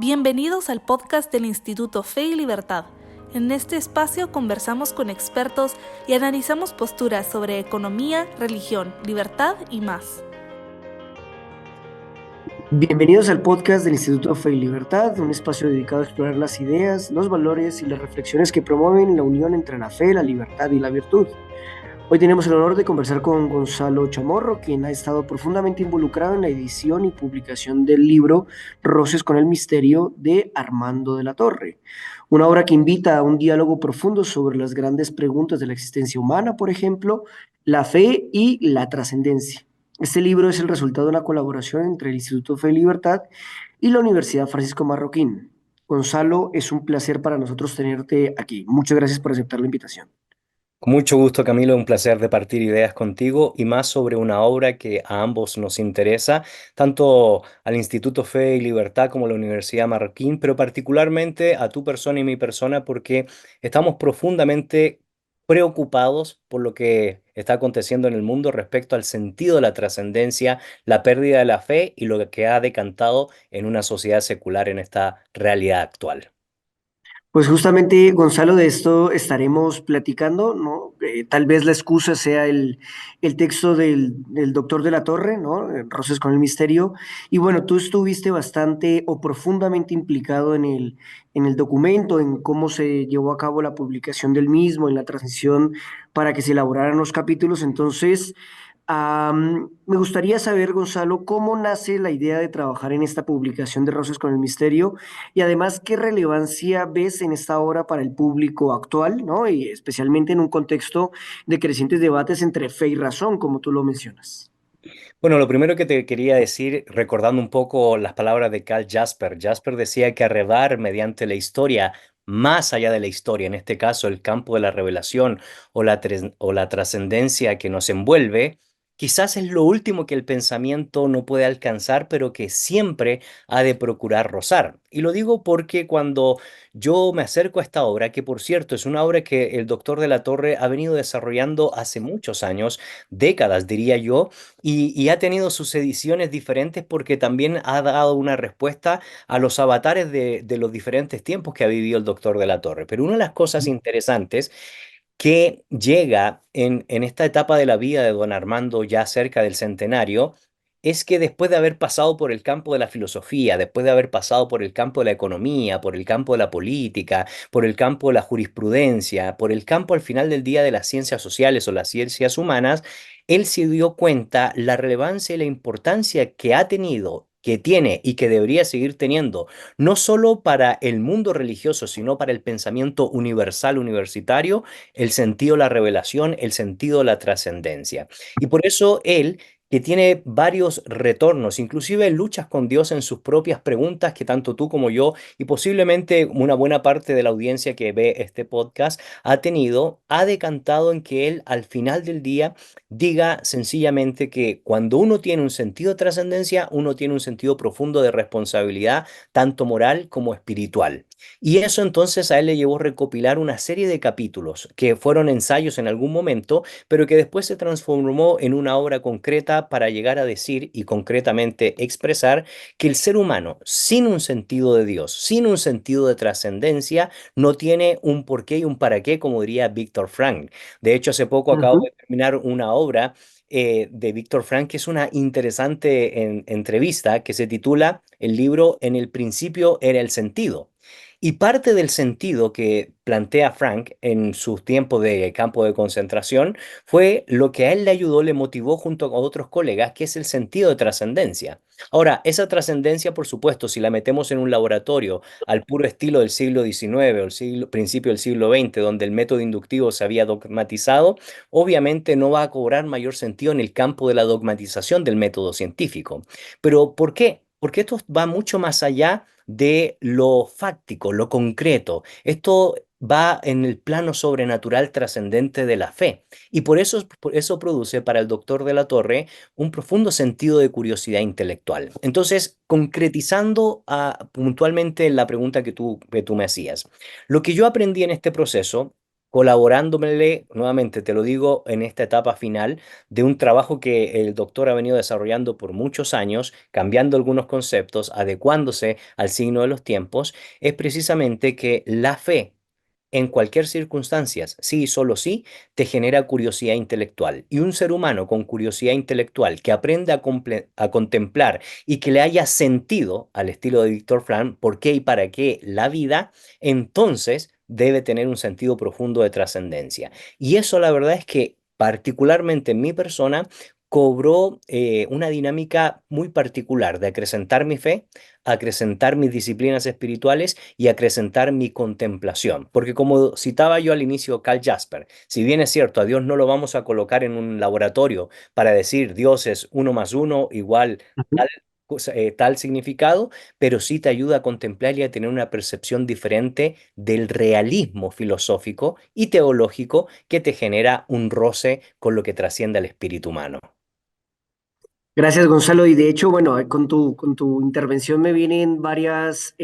Bienvenidos al podcast del Instituto Fe y Libertad. En este espacio conversamos con expertos y analizamos posturas sobre economía, religión, libertad y más. Bienvenidos al podcast del Instituto Fe y Libertad, un espacio dedicado a explorar las ideas, los valores y las reflexiones que promueven la unión entre la fe, la libertad y la virtud. Hoy tenemos el honor de conversar con Gonzalo Chamorro, quien ha estado profundamente involucrado en la edición y publicación del libro Roces con el Misterio de Armando de la Torre, una obra que invita a un diálogo profundo sobre las grandes preguntas de la existencia humana, por ejemplo, la fe y la trascendencia. Este libro es el resultado de una colaboración entre el Instituto Fe y Libertad y la Universidad Francisco Marroquín. Gonzalo, es un placer para nosotros tenerte aquí. Muchas gracias por aceptar la invitación. Con mucho gusto, Camilo, un placer de partir ideas contigo y más sobre una obra que a ambos nos interesa, tanto al Instituto Fe y Libertad como a la Universidad Marroquín, pero particularmente a tu persona y mi persona porque estamos profundamente preocupados por lo que está aconteciendo en el mundo respecto al sentido de la trascendencia, la pérdida de la fe y lo que ha decantado en una sociedad secular en esta realidad actual. Pues justamente, Gonzalo, de esto estaremos platicando, ¿no? Tal vez la excusa sea el texto del doctor de la Torre, ¿no? Roces con el misterio. Y bueno, tú estuviste bastante o profundamente implicado en el documento, en cómo se llevó a cabo la publicación del mismo, en la transición para que se elaboraran los capítulos. Entonces, me gustaría saber, Gonzalo, cómo nace la idea de trabajar en esta publicación de Roces con el misterio. Y además, ¿qué relevancia ves en esta obra para el público actual, ¿no? Y especialmente en un contexto de crecientes debates entre fe y razón, como tú lo mencionas? Bueno, lo primero que te quería decir, recordando un poco las palabras de Karl Jasper, Jasper decía que arrebar mediante la historia, más allá de la historia, en este caso el campo de la revelación o la trascendencia que nos envuelve, quizás es lo último que el pensamiento no puede alcanzar, pero que siempre ha de procurar rozar. Y lo digo porque cuando yo me acerco a esta obra, que por cierto es una obra que el doctor de la Torre ha venido desarrollando hace muchos años, décadas diría yo, y ha tenido sus ediciones diferentes porque también ha dado una respuesta a los avatares de los diferentes tiempos que ha vivido el Doctor de la Torre. Pero una de las cosas interesantes que llega en esta etapa de la vida de don Armando ya cerca del centenario es que después de haber pasado por el campo de la filosofía, después de haber pasado por el campo de la economía, por el campo de la política, por el campo de la jurisprudencia, por el campo al final del día de las ciencias sociales o las ciencias humanas, él se dio cuenta la relevancia y la importancia que ha tenido, que tiene y que debería seguir teniendo, no solo para el mundo religioso, sino para el pensamiento universal universitario, el sentido de la revelación, el sentido de la trascendencia. Y por eso él, que tiene varios retornos, inclusive luchas con Dios en sus propias preguntas que tanto tú como yo y posiblemente una buena parte de la audiencia que ve este podcast ha tenido, ha decantado en que él al final del día diga sencillamente que cuando uno tiene un sentido de trascendencia, uno tiene un sentido profundo de responsabilidad, tanto moral como espiritual. Y eso entonces a él le llevó a recopilar una serie de capítulos que fueron ensayos en algún momento, pero que después se transformó en una obra concreta para llegar a decir y concretamente expresar que el ser humano sin un sentido de Dios, sin un sentido de trascendencia, no tiene un porqué y un para qué, como diría Víctor Frank. De hecho, hace poco acabo Ujú. de terminar una obra de Víctor Frank, que es una interesante entrevista que se titula el libro En el principio era el sentido. Y parte del sentido que plantea Frank en sus tiempos de campo de concentración fue lo que a él le ayudó, le motivó junto con otros colegas, que es el sentido de trascendencia. Ahora, esa trascendencia, por supuesto, si la metemos en un laboratorio al puro estilo del siglo XIX o el principio del siglo XX, donde el método inductivo se había dogmatizado, obviamente no va a cobrar mayor sentido en el campo de la dogmatización del método científico. Pero ¿por qué? Porque esto va mucho más allá de lo fáctico, lo concreto. Esto va en el plano sobrenatural trascendente de la fe. Y por eso produce para el doctor de la Torre un profundo sentido de curiosidad intelectual. Entonces, concretizando puntualmente la pregunta que tú me hacías, lo que yo aprendí en este proceso colaborándome, nuevamente te lo digo, en esta etapa final de un trabajo que el doctor ha venido desarrollando por muchos años, cambiando algunos conceptos, adecuándose al signo de los tiempos, es precisamente que la fe en cualquier circunstancia, sí y solo sí, te genera curiosidad intelectual. Y un ser humano con curiosidad intelectual que aprende a contemplar y que le haya sentido, al estilo de Víctor Frank, por qué y para qué la vida, entonces debe tener un sentido profundo de trascendencia. Y eso la verdad es que particularmente en mi persona cobró una dinámica muy particular de acrecentar mi fe, acrecentar mis disciplinas espirituales y acrecentar mi contemplación. Porque como citaba yo al inicio Carl Jasper, si bien es cierto, a Dios no lo vamos a colocar en un laboratorio para decir Dios es uno más uno igual Ujú. tal, tal significado, pero sí te ayuda a contemplar y a tener una percepción diferente del realismo filosófico y teológico que te genera un roce con lo que trasciende al espíritu humano. Gracias, Gonzalo. Y de hecho, bueno, con tu intervención me vienen varias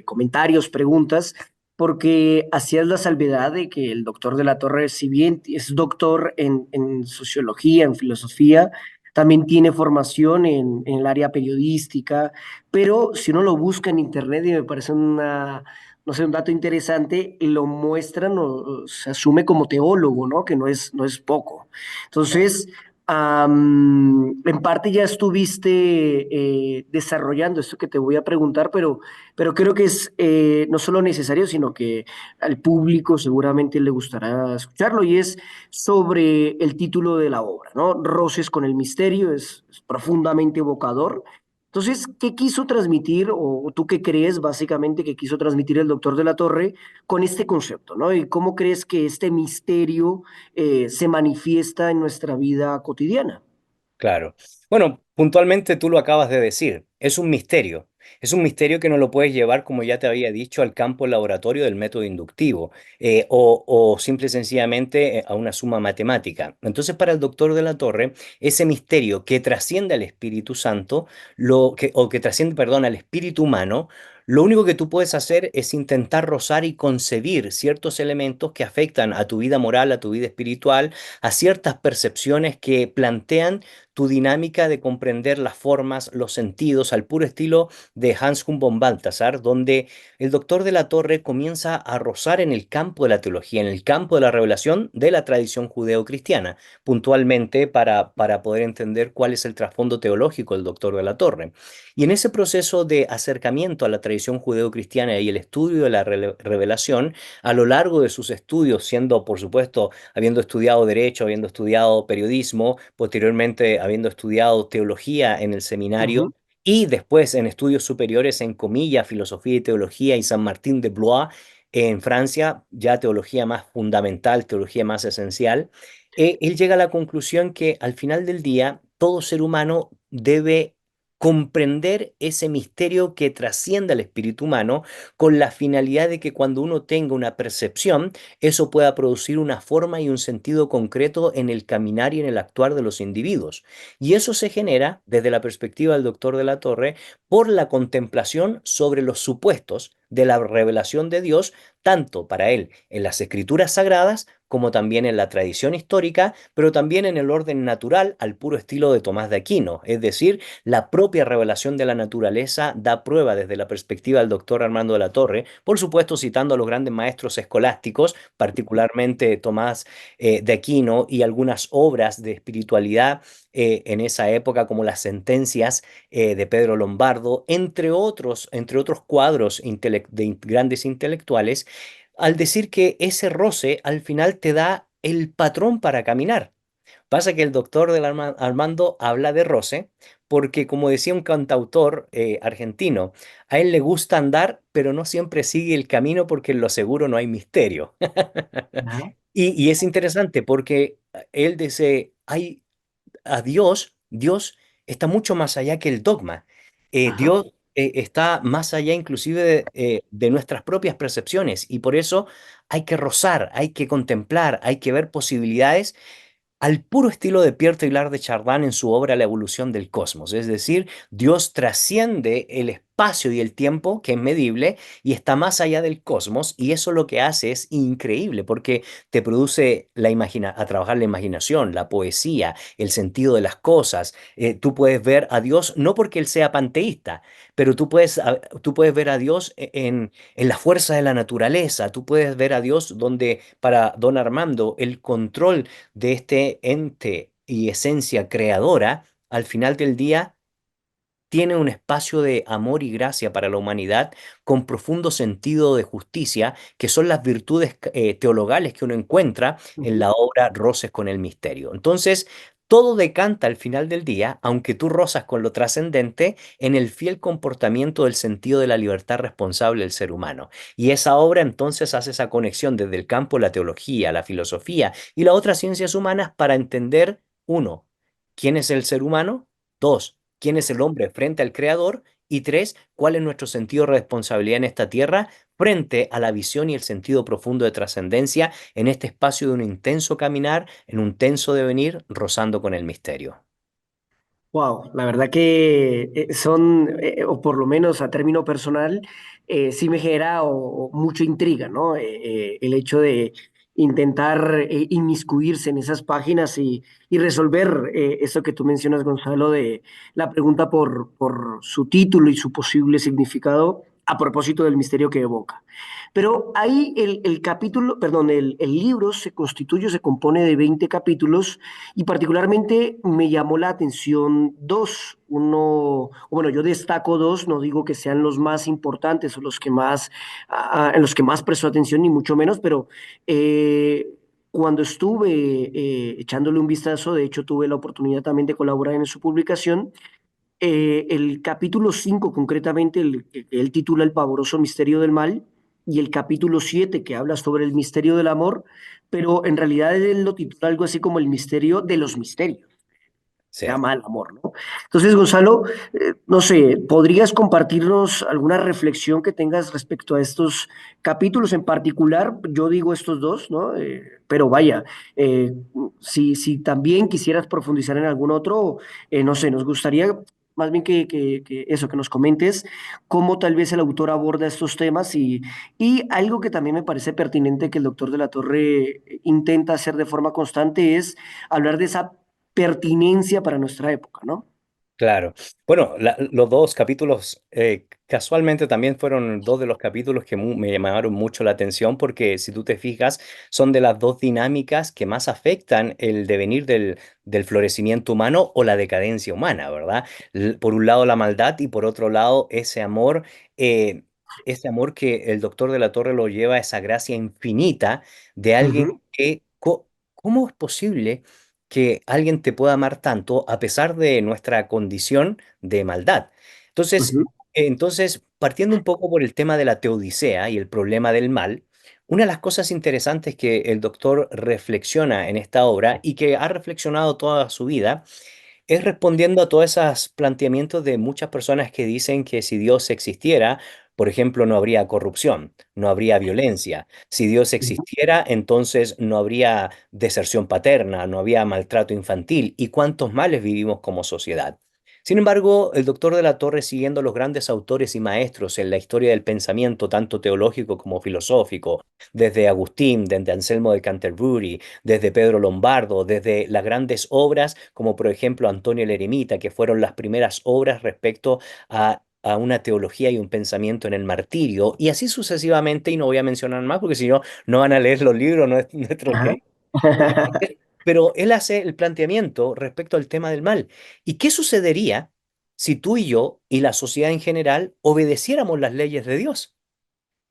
comentarios, preguntas, porque hacías la salvedad de que el doctor de la Torre, si bien es doctor en sociología, en filosofía, también tiene formación en el área periodística, pero si uno lo busca en internet y me parece no sé, un dato interesante, lo muestran o se asume como teólogo, ¿no? Que no es poco. Entonces, en parte ya estuviste desarrollando esto que te voy a preguntar, pero creo que es no solo necesario, sino que al público seguramente le gustará escucharlo, y es sobre el título de la obra, ¿no? Roces con el misterio, es profundamente evocador. Entonces, ¿qué quiso transmitir, o tú qué crees básicamente que quiso transmitir el doctor de la Torre con este concepto, ¿no? ¿Y cómo crees que este misterio se manifiesta en nuestra vida cotidiana? Claro. Bueno, puntualmente tú lo acabas de decir, es un misterio. Es un misterio que no lo puedes llevar, como ya te había dicho, al campo laboratorio del método inductivo o simple y sencillamente a una suma matemática. Entonces, para el doctor de la Torre, ese misterio que trasciende al Espíritu Santo, o que trasciende, perdón, al espíritu humano, lo único que tú puedes hacer es intentar rozar y concebir ciertos elementos que afectan a tu vida moral, a tu vida espiritual, a ciertas percepciones que plantean tu dinámica de comprender las formas, los sentidos, al puro estilo de Hans von Balthasar, donde el doctor de la Torre comienza a rozar en el campo de la teología, en el campo de la revelación de la tradición judeocristiana, puntualmente para poder entender cuál es el trasfondo teológico del doctor de la Torre. Y en ese proceso de acercamiento a la tradición judeocristiana y el estudio de la revelación, a lo largo de sus estudios, siendo, por supuesto, habiendo estudiado derecho, habiendo estudiado periodismo, posteriormente habiendo estudiado teología en el seminario Ujú. y después en estudios superiores en Comilla, filosofía y teología y San Martín de Blois en Francia, ya teología más fundamental, teología más esencial. Él llega a la conclusión que al final del día todo ser humano debe comprender ese misterio que trasciende al espíritu humano con la finalidad de que cuando uno tenga una percepción, eso pueda producir una forma y un sentido concreto en el caminar y en el actuar de los individuos. Y eso se genera, desde la perspectiva del doctor de la Torre, por la contemplación sobre los supuestos de la revelación de Dios, tanto para él en las escrituras sagradas como también en la tradición histórica, pero también en el orden natural al puro estilo de Tomás de Aquino. Es decir, la propia revelación de la naturaleza da prueba desde la perspectiva del doctor Armando de la Torre, por supuesto citando a los grandes maestros escolásticos, particularmente Tomás de Aquino y algunas obras de espiritualidad en esa época como las sentencias de Pedro Lombardo, entre otros cuadros de grandes intelectuales, al decir que ese roce al final te da el patrón para caminar. Pasa que el doctor del Armando habla de roce porque, como decía un cantautor argentino, a él le gusta andar, pero no siempre sigue el camino porque en lo seguro no hay misterio. Ajá. Y es interesante porque él dice, hay a Dios, Dios está mucho más allá que el dogma. Ajá. Dios está más allá inclusive de nuestras propias percepciones y por eso hay que rozar, hay que contemplar, hay que ver posibilidades al puro estilo de Pierre Teilhard de Chardin en su obra La evolución del cosmos. Es decir, Dios trasciende espacio y el tiempo que es medible y está más allá del cosmos, y eso lo que hace es increíble porque te produce a trabajar la imaginación, la poesía, el sentido de las cosas. Tú puedes ver a Dios no porque Él sea panteísta, pero tú puedes ver a Dios en la fuerza de la naturaleza. Tú puedes ver a Dios donde para don Armando el control de este ente y esencia creadora, al final del día tiene un espacio de amor y gracia para la humanidad con profundo sentido de justicia, que son las virtudes teologales que uno encuentra en Ujú. la obra Roces con el Misterio. Entonces, todo decanta al final del día, aunque tú rozas con lo trascendente, en el fiel comportamiento del sentido de la libertad responsable del ser humano. Y esa obra entonces hace esa conexión desde el campo de la teología, la filosofía y las otras ciencias humanas para entender, uno, quién es el ser humano; dos, quién es el hombre frente al Creador; y tres, cuál es nuestro sentido de responsabilidad en esta tierra frente a la visión y el sentido profundo de trascendencia en este espacio de un intenso caminar, en un tenso devenir, rozando con el misterio. Wow, la verdad que son, o por lo menos a término personal, sí me genera o mucha intriga, ¿no? El hecho de intentar inmiscuirse en esas páginas y resolver eso que tú mencionas, Gonzalo, de la pregunta por su título y su posible significado a propósito del misterio que evoca. Pero ahí el capítulo, perdón, el libro se constituye, se compone de 20 capítulos y particularmente me llamó la atención dos. Uno, bueno, yo destaco dos, no digo que sean los más importantes o los que más, en los que más presto atención, ni mucho menos, pero cuando estuve echándole un vistazo, de hecho tuve la oportunidad también de colaborar en su publicación. El capítulo 5 concretamente, que él titula El pavoroso misterio del mal, y el capítulo 7 que habla sobre el misterio del amor, pero en realidad él lo titula algo así como el misterio de los misterios. Se Cierto. llama el amor, ¿no? Entonces, Gonzalo, no sé, ¿podrías compartirnos alguna reflexión que tengas respecto a estos capítulos en particular? Yo digo estos dos, ¿no? Pero vaya, eh, si también quisieras profundizar en algún otro, no sé, nos gustaría más bien que eso, que nos comentes cómo tal vez el autor aborda estos temas y algo que también me parece pertinente que el doctor de la Torre intenta hacer de forma constante es hablar de esa pertinencia para nuestra época, ¿no? Claro. Bueno, los dos capítulos casualmente también fueron dos de los capítulos que me llamaron mucho la atención porque si tú te fijas son de las dos dinámicas que más afectan el devenir del florecimiento humano o la decadencia humana, ¿verdad? Por un lado la maldad y por otro lado eh, ese amor que el doctor de la Torre lo lleva a esa gracia infinita de alguien Ujú, que, ¿cómo es posible que alguien te pueda amar tanto a pesar de nuestra condición de maldad? Entonces, ujú, partiendo un poco por el tema de la teodicea y el problema del mal, una de las cosas interesantes que el doctor reflexiona en esta obra y que ha reflexionado toda su vida es respondiendo a todos esos planteamientos de muchas personas que dicen que si Dios existiera, por ejemplo, no habría corrupción, no habría violencia. Si Dios ujú. existiera, entonces no habría deserción paterna, no habría maltrato infantil y cuántos males vivimos como sociedad. Sin embargo, el doctor de la Torre, siguiendo los grandes autores y maestros en la historia del pensamiento, tanto teológico como filosófico, desde Agustín, desde Anselmo de Canterbury, desde Pedro Lombardo, desde las grandes obras como por ejemplo Antonio el Eremita, que fueron las primeras obras respecto a una teología y un pensamiento en el martirio, y así sucesivamente, y no voy a mencionar más porque si no, no van a leer los libros nuestros Ajá. queridos. Pero él hace el planteamiento respecto al tema del mal. ¿Y qué sucedería si tú y yo y la sociedad en general obedeciéramos las leyes de Dios?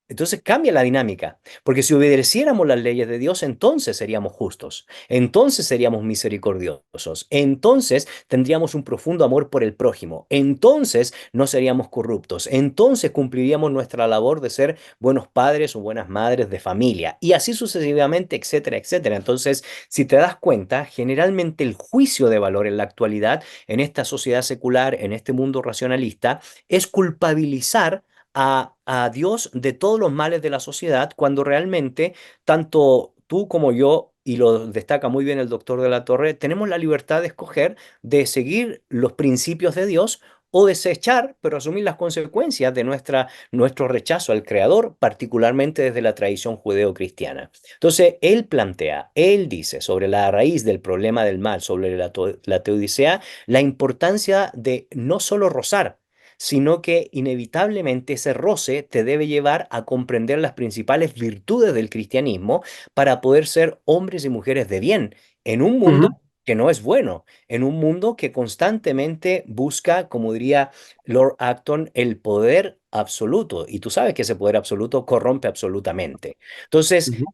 Entonces cambia la dinámica, porque si obedeciéramos las leyes de Dios, entonces seríamos justos, entonces seríamos misericordiosos, entonces tendríamos un profundo amor por el prójimo, entonces no seríamos corruptos, entonces cumpliríamos nuestra labor de ser buenos padres o buenas madres de familia, y así sucesivamente, etcétera, etcétera. Entonces, si te das cuenta, generalmente el juicio de valor en la actualidad, en esta sociedad secular, en este mundo racionalista, es culpabilizar a Dios de todos los males de la sociedad, cuando realmente tanto tú como yo, y lo destaca muy bien el doctor de la Torre, tenemos la libertad de escoger de seguir los principios de Dios o desechar, pero asumir las consecuencias de nuestro rechazo al Creador, particularmente desde la tradición judeo-cristiana. Entonces, él dice sobre la raíz del problema del mal, sobre la teodicea, la importancia de no solo rozar, sino que inevitablemente ese roce te debe llevar a comprender las principales virtudes del cristianismo para poder ser hombres y mujeres de bien en un mundo Ujú, que no es bueno, en un mundo que constantemente busca, como diría Lord Acton, el poder absoluto. Y tú sabes que ese poder absoluto corrompe absolutamente. Entonces, ujú.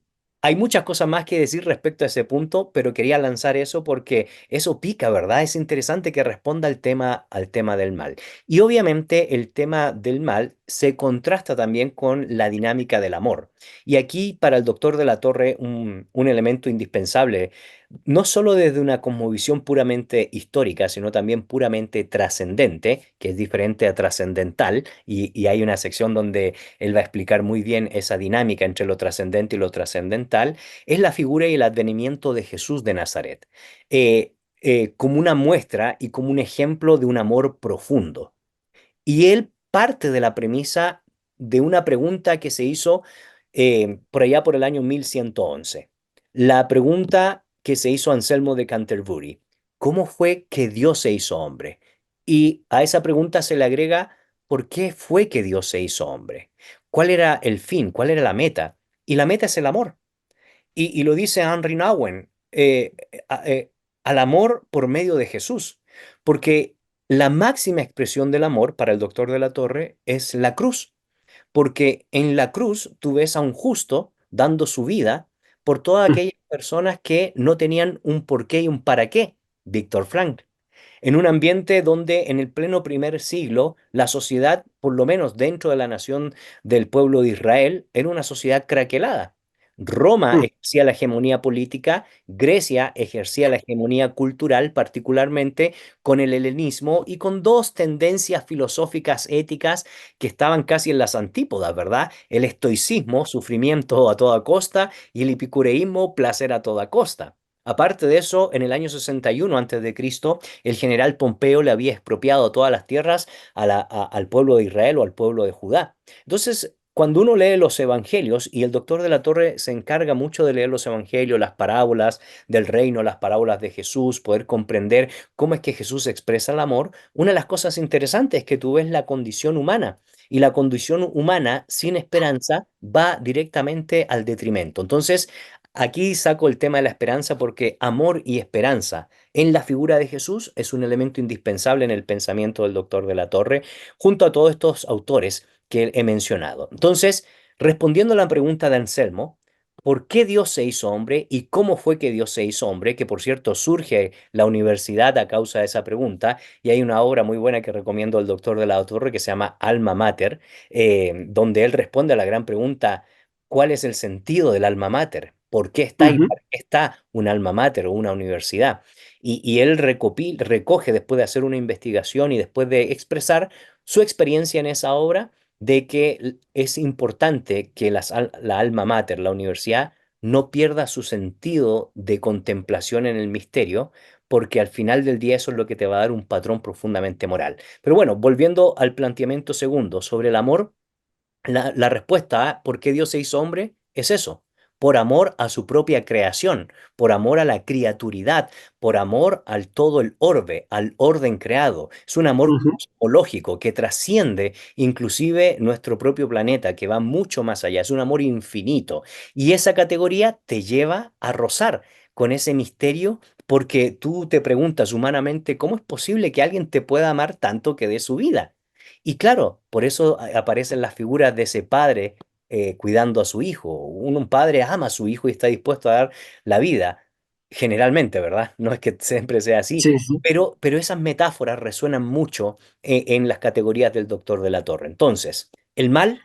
hay muchas cosas más que decir respecto a ese punto, pero quería lanzar eso porque eso pica, ¿verdad? Es interesante que responda al tema del mal. Y obviamente el tema del mal se contrasta también con la dinámica del amor. Y aquí para el doctor de la Torre un elemento indispensable, no solo desde una cosmovisión puramente histórica, sino también puramente trascendente, que es diferente a trascendental, y hay una sección donde él va a explicar muy bien esa dinámica entre lo trascendente y lo trascendental, es la figura y el advenimiento de Jesús de Nazaret, como una muestra y como un ejemplo de un amor profundo. Y él parte de la premisa de una pregunta que se hizo por allá por el año 1111. La pregunta que se hizo Anselmo de Canterbury: ¿cómo fue que Dios se hizo hombre? Y a esa pregunta se le agrega: ¿por qué fue que Dios se hizo hombre? ¿Cuál era el fin? ¿Cuál era la meta? Y la meta es el amor. Y lo dice Henry Nouwen, al amor por medio de Jesús, porque la máxima expresión del amor para el doctor de la Torre es la cruz, porque en la cruz tú ves a un justo dando su vida por todas aquellas personas que no tenían un porqué y un para qué. Víctor Frank, en un ambiente donde en el pleno primer siglo la sociedad, por lo menos dentro de la nación del pueblo de Israel, era una sociedad craquelada. Roma Mm, ejercía la hegemonía política, Grecia ejercía la hegemonía cultural, particularmente con el helenismo y con dos tendencias filosóficas éticas que estaban casi en las antípodas, ¿verdad? El estoicismo, sufrimiento a toda costa, y el epicureísmo, placer a toda costa. Aparte de eso, en el año 61 a.C., el general Pompeo le había expropiado todas las tierras al pueblo de Israel o al pueblo de Judá. Entonces, cuando uno lee los evangelios, y el doctor de la Torre se encarga mucho de leer los evangelios, las parábolas del reino, las parábolas de Jesús, poder comprender cómo es que Jesús expresa el amor, una de las cosas interesantes es que tú ves la condición humana. Y la condición humana sin esperanza va directamente al detrimento. Entonces, aquí saco el tema de la esperanza porque amor y esperanza en la figura de Jesús es un elemento indispensable en el pensamiento del doctor de la Torre, junto a todos estos autores que he mencionado. Entonces, respondiendo a la pregunta de Anselmo: ¿por qué Dios se hizo hombre y cómo fue que Dios se hizo hombre? Que por cierto surge la universidad a causa de esa pregunta, y hay una obra muy buena que recomiendo al doctor de la Torre que se llama Alma Mater, donde él responde a la gran pregunta: ¿cuál es el sentido del alma mater? ¿Por qué está y ujú. para qué está un alma mater o una universidad? Y él recoge, después de hacer una investigación y después de expresar su experiencia en esa obra, de que es importante que la alma mater, la universidad, no pierda su sentido de contemplación en el misterio, porque al final del día eso es lo que te va a dar un patrón profundamente moral. Pero bueno, volviendo al planteamiento segundo sobre el amor, la respuesta a por qué Dios se hizo hombre es eso: por amor a su propia creación, por amor a la criaturidad, por amor al todo el orbe, al orden creado. Es un amor Ujú, cosmológico que trasciende inclusive nuestro propio planeta, que va mucho más allá. Es un amor infinito. Y esa categoría te lleva a rozar con ese misterio, porque tú te preguntas humanamente cómo es posible que alguien te pueda amar tanto que dé su vida. Y claro, por eso aparecen las figuras de ese padre cuidando a su hijo. Un padre ama a su hijo y está dispuesto a dar la vida, generalmente, ¿verdad? No es que siempre sea así, sí, sí. pero esas metáforas resuenan mucho en las categorías del doctor de la Torre. Entonces, el mal,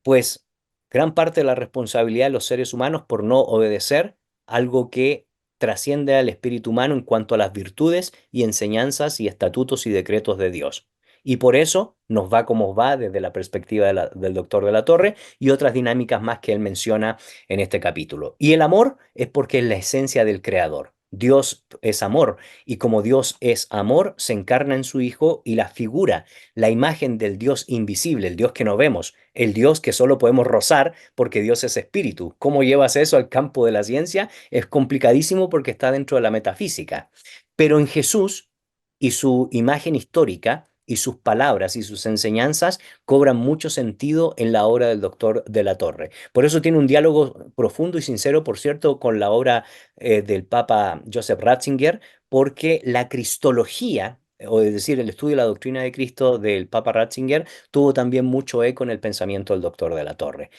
pues gran parte de la responsabilidad de los seres humanos por no obedecer algo que trasciende al espíritu humano en cuanto a las virtudes y enseñanzas y estatutos y decretos de Dios. Y por eso nos va como va desde la perspectiva del doctor de la Torre y otras dinámicas más que él menciona en este capítulo. Y el amor es porque es la esencia del creador. Dios es amor y como Dios es amor, se encarna en su Hijo y la figura, la imagen del Dios invisible, el Dios que no vemos, el Dios que solo podemos rozar porque Dios es espíritu. ¿Cómo llevas eso al campo de la ciencia? Es complicadísimo porque está dentro de la metafísica. Pero en Jesús y su imagen histórica y sus palabras y sus enseñanzas cobran mucho sentido en la obra del doctor de la Torre. Por eso tiene un diálogo profundo y sincero, por cierto, con la obra del Papa Joseph Ratzinger, porque la cristología, o es decir, el estudio de la doctrina de Cristo del Papa Ratzinger, tuvo también mucho eco en el pensamiento del doctor de la Torre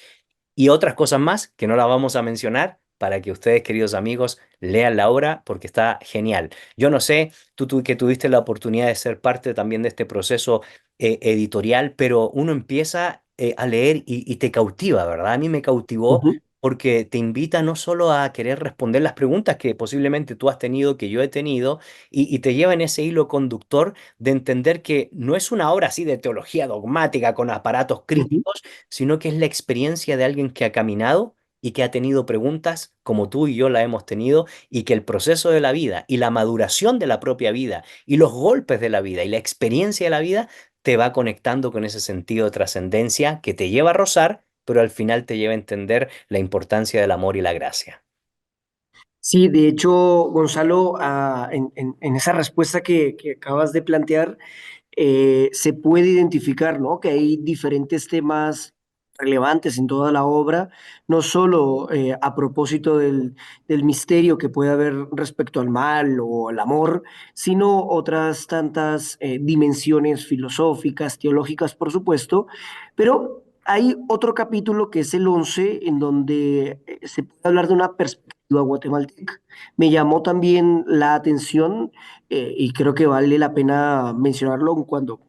y otras cosas más que no las vamos a mencionar para que ustedes, queridos amigos, lean la obra porque está genial. Yo no sé, tú que tuviste la oportunidad de ser parte también de este proceso editorial, pero uno empieza a leer y te cautiva, ¿verdad? A mí me cautivó Ujú, porque te invita no solo a querer responder las preguntas que posiblemente tú has tenido, que yo he tenido, y te lleva en ese hilo conductor de entender que no es una obra así de teología dogmática con aparatos ujú. críticos, sino que es la experiencia de alguien que ha caminado y que ha tenido preguntas como tú y yo la hemos tenido y que el proceso de la vida y la maduración de la propia vida y los golpes de la vida y la experiencia de la vida te va conectando con ese sentido de trascendencia que te lleva a rozar, pero al final te lleva a entender la importancia del amor y la gracia. Sí, de hecho, Gonzalo, en esa respuesta que acabas de plantear, se puede identificar, ¿no? Que hay diferentes temas relevantes en toda la obra, no solo a propósito del misterio que puede haber respecto al mal o al amor, sino otras tantas dimensiones filosóficas, teológicas, por supuesto, pero hay otro capítulo que es el 11 en donde se puede hablar de una perspectiva guatemalteca. Me llamó también la atención y creo que vale la pena mencionarlo aun cuando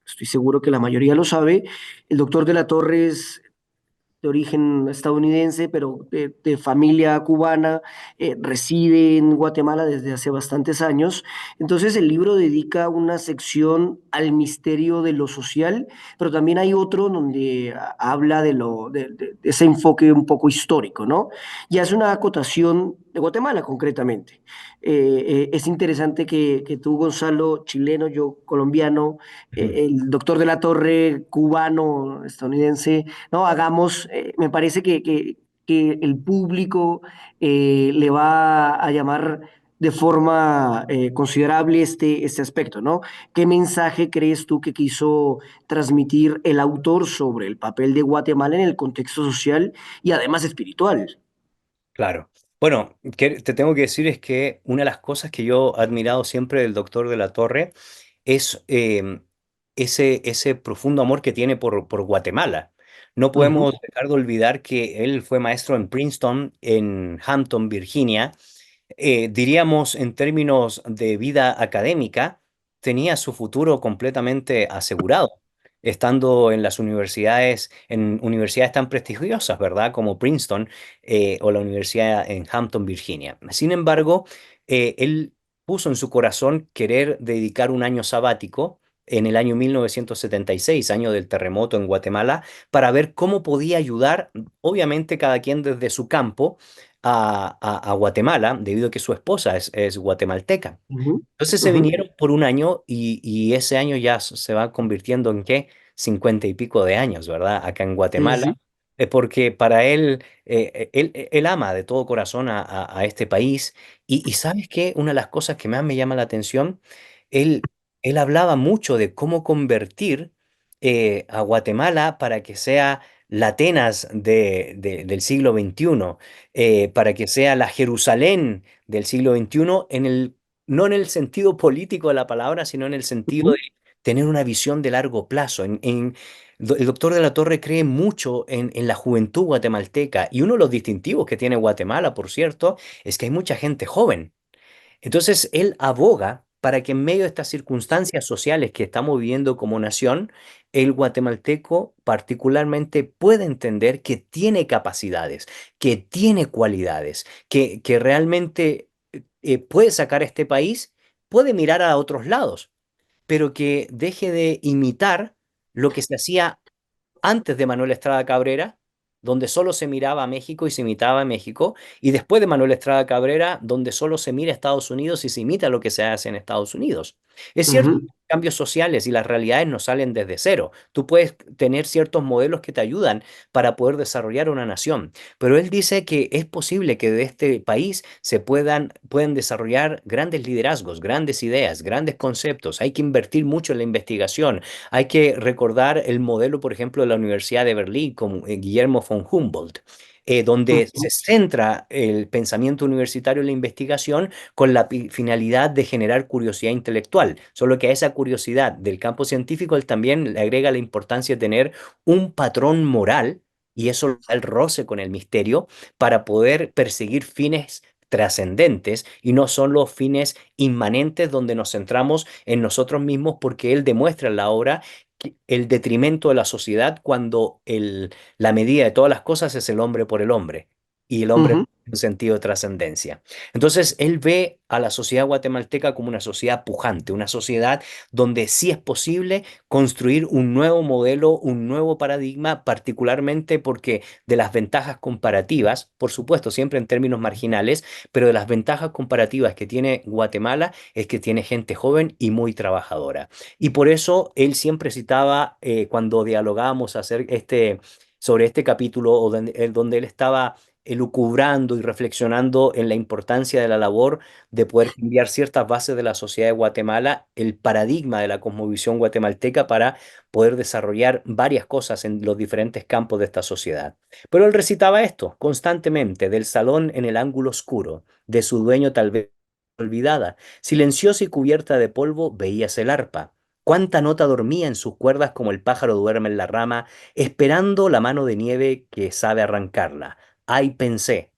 estoy seguro que la mayoría lo sabe. El doctor de la Torre es de origen estadounidense, pero de familia cubana, reside en Guatemala desde hace bastantes años. Entonces el libro dedica una sección al misterio de lo social, pero también hay otro donde habla de ese enfoque un poco histórico, ¿no? Y hace una acotación de Guatemala concretamente. Es interesante que tú, Gonzalo, chileno, yo colombiano, Ujú. el doctor de la Torre, cubano, estadounidense, no, hagamos, me parece que el público le va a llamar de forma considerable este aspecto, ¿no? ¿Qué mensaje crees tú que quiso transmitir el autor sobre el papel de Guatemala en el contexto social y además espiritual? Claro. Bueno, que te tengo que decir es que una de las cosas que yo he admirado siempre del doctor de la Torre es ese profundo amor que tiene por Guatemala. No Ujú, podemos dejar de olvidar que él fue maestro en Princeton, en Hampton, Virginia. Diríamos en términos de vida académica, tenía su futuro completamente asegurado, estando en las universidades, en universidades tan prestigiosas, ¿verdad? Como Princeton o la universidad en Hampton, Virginia. Sin embargo, él puso en su corazón querer dedicar un año sabático en el año 1976, año del terremoto en Guatemala, para ver cómo podía ayudar, obviamente cada quien desde su campo, a Guatemala, debido a que su esposa es guatemalteca. ujú, Entonces se ujú, vinieron por un año y ese año ya se va convirtiendo en qué, 50 y pico de años, ¿verdad? Acá en sí, Guatemala, sí. porque para él, él ama de todo corazón a este país y ¿sabes qué? Una de las cosas que más me llama la atención, él, él hablaba mucho de cómo convertir a Guatemala para que sea la Atenas del siglo XXI, para que sea la Jerusalén del siglo XXI no en el sentido político de la palabra, sino en el sentido de Ujú. tener una visión de largo plazo. El doctor de la Torre cree mucho en la juventud guatemalteca y uno de los distintivos que tiene Guatemala, por cierto, es que hay mucha gente joven. Entonces, él aboga para que en medio de estas circunstancias sociales que estamos viviendo como nación, el guatemalteco particularmente pueda entender que tiene capacidades, que tiene cualidades, que realmente puede sacar a este país, puede mirar a otros lados, pero que deje de imitar lo que se hacía antes de Manuel Estrada Cabrera donde solo se miraba a México y se imitaba a México, y después de Manuel Estrada Cabrera, donde solo se mira a Estados Unidos y se imita lo que se hace en Estados Unidos. Es cierto, Ujú, cambios sociales y las realidades no salen desde cero. Tú puedes tener ciertos modelos que te ayudan para poder desarrollar una nación, pero él dice que es posible que de este país puedan desarrollar grandes liderazgos, grandes ideas, grandes conceptos. Hay que invertir mucho en la investigación. Hay que recordar el modelo, por ejemplo, de la Universidad de Berlín con Guillermo von Humboldt, donde ujú, se centra el pensamiento universitario en la investigación con la finalidad de generar curiosidad intelectual. Solo que a esa curiosidad del campo científico él también le agrega la importancia de tener un patrón moral, y eso da el roce con el misterio, para poder perseguir fines trascendentes y no solo fines inmanentes donde nos centramos en nosotros mismos, porque él demuestra en la obra el detrimento de la sociedad cuando la medida de todas las cosas es el hombre por el hombre y el hombre ujú, en sentido de trascendencia. Entonces, él ve a la sociedad guatemalteca como una sociedad pujante, una sociedad donde sí es posible construir un nuevo modelo, un nuevo paradigma, particularmente porque de las ventajas comparativas, por supuesto, siempre en términos marginales, pero de las ventajas comparativas que tiene Guatemala es que tiene gente joven y muy trabajadora. Y por eso él siempre citaba, cuando dialogábamos sobre este capítulo, o donde él estaba elucubrando y reflexionando en la importancia de la labor de poder cambiar ciertas bases de la sociedad de Guatemala, el paradigma de la cosmovisión guatemalteca para poder desarrollar varias cosas en los diferentes campos de esta sociedad. Pero él recitaba esto constantemente: del salón en el ángulo oscuro, de su dueño tal vez olvidada, silenciosa y cubierta de polvo, veíase el arpa. Cuánta nota dormía en sus cuerdas como el pájaro duerme en la rama, esperando la mano de nieve que sabe arrancarla. Ay, pensé,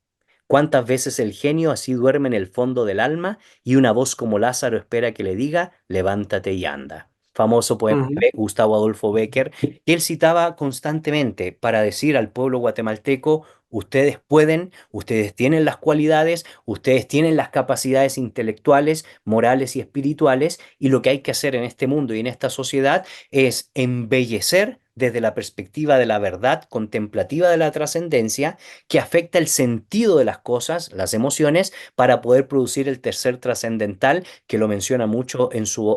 cuántas veces el genio así duerme en el fondo del alma y una voz como Lázaro espera que le diga, levántate y anda. Famoso poema ujú, de Gustavo Adolfo Bécquer, que él citaba constantemente para decir al pueblo guatemalteco: ustedes pueden, ustedes tienen las cualidades, ustedes tienen las capacidades intelectuales, morales y espirituales, y lo que hay que hacer en este mundo y en esta sociedad es embellecer desde la perspectiva de la verdad contemplativa de la trascendencia, que afecta el sentido de las cosas, las emociones, para poder producir el tercer trascendental, que lo menciona mucho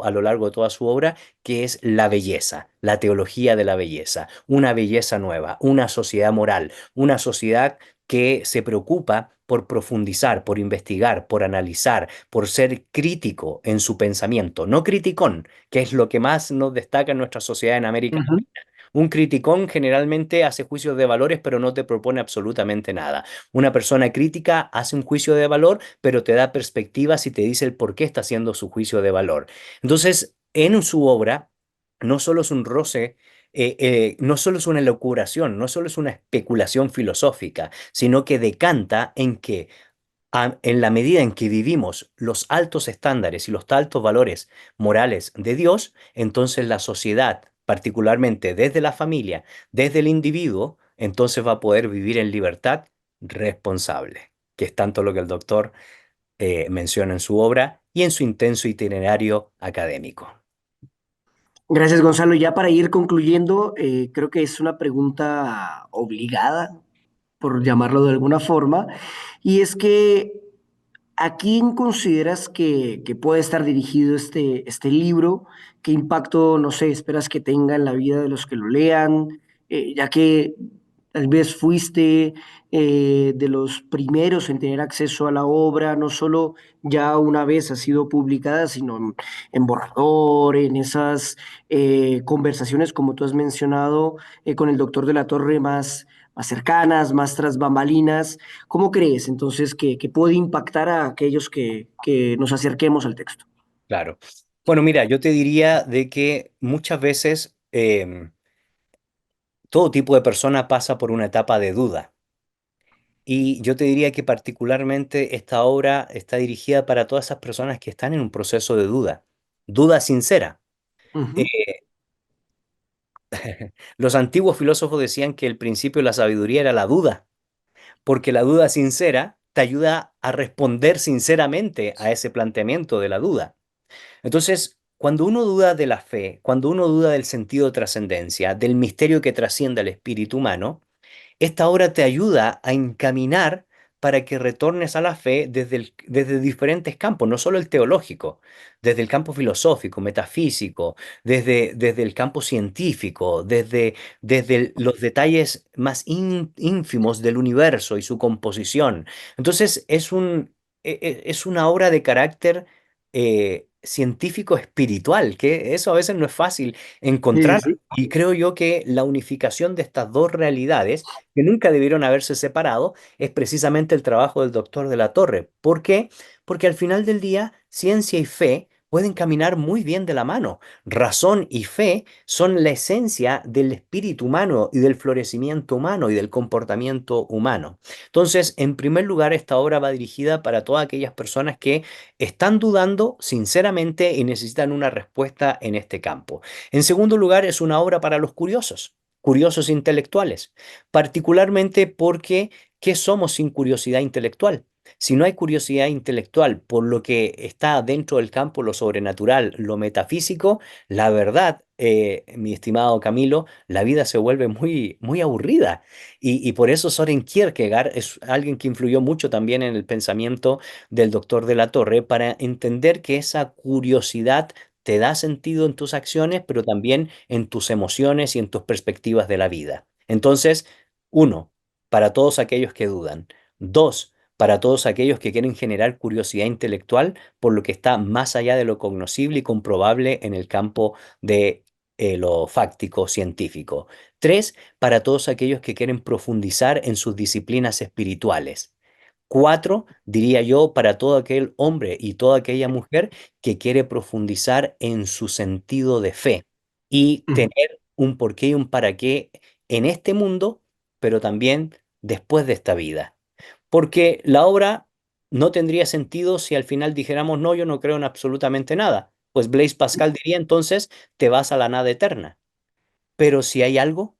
a lo largo de toda su obra, que es la belleza, la teología de la belleza, una belleza nueva, una sociedad moral, una sociedad que se preocupa por profundizar, por investigar, por analizar, por ser crítico en su pensamiento, no criticón, que es lo que más nos destaca en nuestra sociedad en América ujú, Latina. Un criticón generalmente hace juicios de valores, pero no te propone absolutamente nada. Una persona crítica hace un juicio de valor, pero te da perspectivas y te dice el por qué está haciendo su juicio de valor. Entonces, en su obra, no solo es un roce, no solo es una elucubración, no solo es una especulación filosófica, sino que decanta en que en la medida en que vivimos los altos estándares y los altos valores morales de Dios, entonces la sociedad, particularmente desde la familia, desde el individuo, entonces va a poder vivir en libertad responsable, que es tanto lo que el doctor menciona en su obra y en su intenso itinerario académico. Gracias, Gonzalo. Ya para ir concluyendo, creo que es una pregunta obligada, por llamarlo de alguna forma, y es que ¿a quién consideras que puede estar dirigido este libro? ¿Qué impacto, no sé, esperas que tenga en la vida de los que lo lean? Ya que tal vez fuiste de los primeros en tener acceso a la obra, no solo ya una vez ha sido publicada, sino en borrador, en esas conversaciones, como tú has mencionado, con el doctor de la Torre más cercanas, más tras bambalinas. ¿Cómo crees entonces que puede impactar a aquellos que nos acerquemos al texto? Claro. Bueno, mira, yo te diría de que muchas veces todo tipo de persona pasa por una etapa de duda. Y yo te diría que particularmente esta obra está dirigida para todas esas personas que están en un proceso de duda, duda sincera. Ujú, Eh, los antiguos filósofos decían que el principio de la sabiduría era la duda, porque la duda sincera te ayuda a responder sinceramente a ese planteamiento de la duda. Entonces, cuando uno duda de la fe, cuando uno duda del sentido de trascendencia, del misterio que trasciende al espíritu humano, Esta obra te ayuda a encaminar para que retornes a la fe desde diferentes campos, no solo el teológico, desde el campo filosófico, metafísico, desde el campo científico, desde los detalles más ínfimos del universo y su composición. Entonces, es una obra de carácter científico espiritual, que eso a veces no es fácil Sí, sí, encontrar. sí. Y creo yo que la unificación de estas dos realidades, que nunca debieron haberse separado, es precisamente el trabajo del doctor de la Torre. ¿Por qué? Porque al final del día, ciencia y fe pueden caminar muy bien de la mano. Razón y fe son la esencia del espíritu humano y del florecimiento humano y del comportamiento humano. Entonces, en primer lugar, esta obra va dirigida para todas aquellas personas que están dudando sinceramente y necesitan una respuesta en este campo. En segundo lugar, es una obra para los curiosos, curiosos intelectuales, particularmente porque ¿qué somos sin curiosidad intelectual? Si no hay curiosidad intelectual por lo que está dentro del campo, lo sobrenatural, lo metafísico, la verdad, mi estimado Camilo, la vida se vuelve muy, muy aburrida. Y por eso Soren Kierkegaard es alguien que influyó mucho también en el pensamiento del doctor de la Torre para entender que esa curiosidad te da sentido en tus acciones, pero también en tus emociones y en tus perspectivas de la vida. Entonces, uno, para todos aquellos que dudan. Dos, para todos aquellos que quieren generar curiosidad intelectual por lo que está más allá de lo cognoscible y comprobable en el campo de lo fáctico científico. Tres, para todos aquellos que quieren profundizar en sus disciplinas espirituales. Cuatro, diría yo, para todo aquel hombre y toda aquella mujer que quiere profundizar en su sentido de fe y Ujú. tener un porqué y un para qué en este mundo, pero también después de esta vida. Porque la obra no tendría sentido si al final dijéramos, no, yo no creo en absolutamente nada. Pues Blaise Pascal diría entonces, te vas a la nada eterna. Pero si hay algo,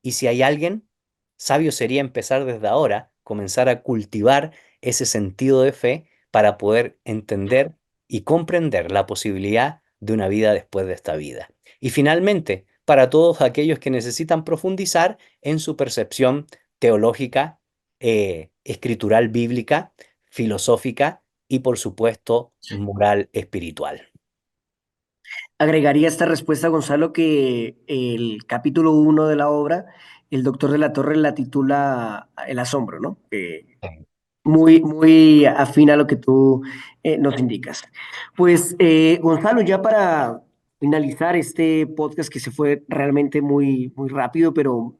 y si hay alguien, sabio sería empezar desde ahora, comenzar a cultivar ese sentido de fe para poder entender y comprender la posibilidad de una vida después de esta vida. Y finalmente, para todos aquellos que necesitan profundizar en su percepción teológica, escritural bíblica, filosófica y, por supuesto, moral espiritual. Agregaría esta respuesta, Gonzalo, que el capítulo 1 de la obra, el doctor de la Torre la titula El asombro, ¿no? Muy, muy afín a lo que tú nos indicas. Pues, Gonzalo, ya para finalizar este podcast que se fue realmente muy, muy rápido, pero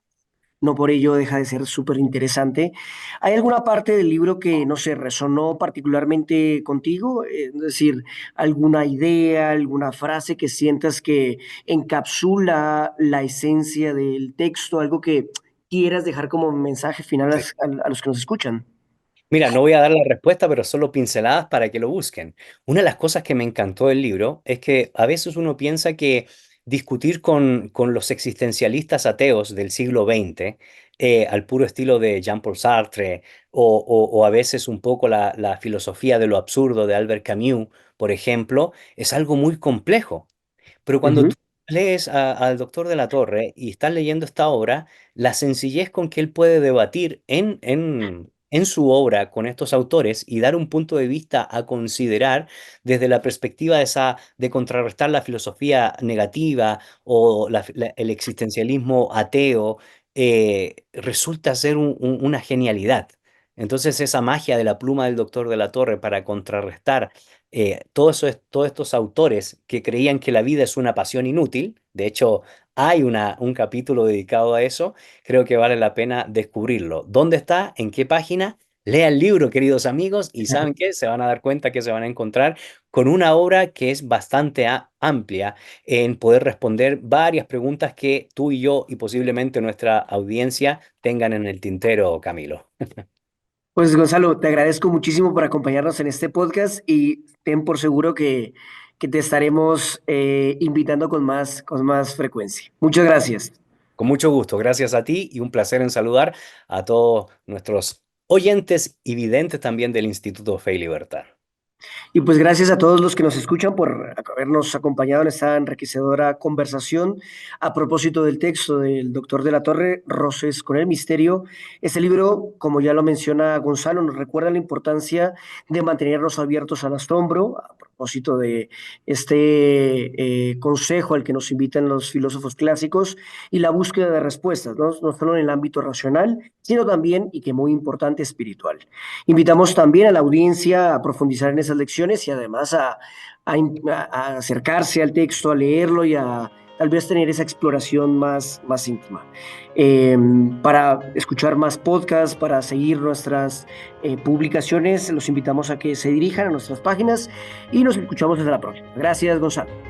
no por ello deja de ser súper interesante. ¿Hay alguna parte del libro que, no sé, resonó particularmente contigo? Es decir, alguna idea, alguna frase que sientas que encapsula la esencia del texto, algo que quieras dejar como mensaje final Sí. a los que nos escuchan. Mira, no voy a dar la respuesta, pero solo pinceladas para que lo busquen. Una de las cosas que me encantó del libro es que a veces uno piensa que discutir con los existencialistas ateos del siglo XX, al puro estilo de Jean-Paul Sartre, o a veces un poco la filosofía de lo absurdo de Albert Camus, por ejemplo, es algo muy complejo. Pero cuando Ujú. tú lees al doctor de la Torre y estás leyendo esta obra, la sencillez con que él puede debatir en su obra con estos autores y dar un punto de vista a considerar desde la perspectiva de contrarrestar la filosofía negativa o el existencialismo ateo, resulta ser una genialidad. Entonces esa magia de la pluma del doctor de la Torre para contrarrestar todos estos autores que creían que la vida es una pasión inútil, de hecho hay un capítulo dedicado a eso, creo que vale la pena descubrirlo. ¿Dónde está? ¿En qué página? Lea el libro, queridos amigos, y ¿saben qué? Se van a dar cuenta que se van a encontrar con una obra que es bastante amplia en poder responder varias preguntas que tú y yo y posiblemente nuestra audiencia tengan en el tintero, Camilo. Pues Gonzalo, te agradezco muchísimo por acompañarnos en este podcast y ten por seguro que te estaremos invitando con más frecuencia. Muchas gracias. Con mucho gusto, gracias a ti y un placer en saludar a todos nuestros oyentes y videntes también del Instituto Fe y Libertad. Y pues gracias a todos los que nos escuchan por habernos acompañado en esta enriquecedora conversación a propósito del texto del doctor de la Torre, Roces con el Misterio. Este libro, como ya lo menciona Gonzalo, nos recuerda la importancia de mantenernos abiertos al asombro, a propósito de este consejo al que nos invitan los filósofos clásicos y la búsqueda de respuestas, ¿no? No solo en el ámbito racional, sino también, y que muy importante, espiritual. Invitamos también a la audiencia a profundizar en esas lecciones y además a acercarse al texto, a leerlo y a tal vez tener esa exploración más íntima. Eh, para escuchar más podcasts, para seguir nuestras publicaciones, los invitamos a que se dirijan a nuestras páginas y nos escuchamos desde la próxima. Gracias, Gonzalo.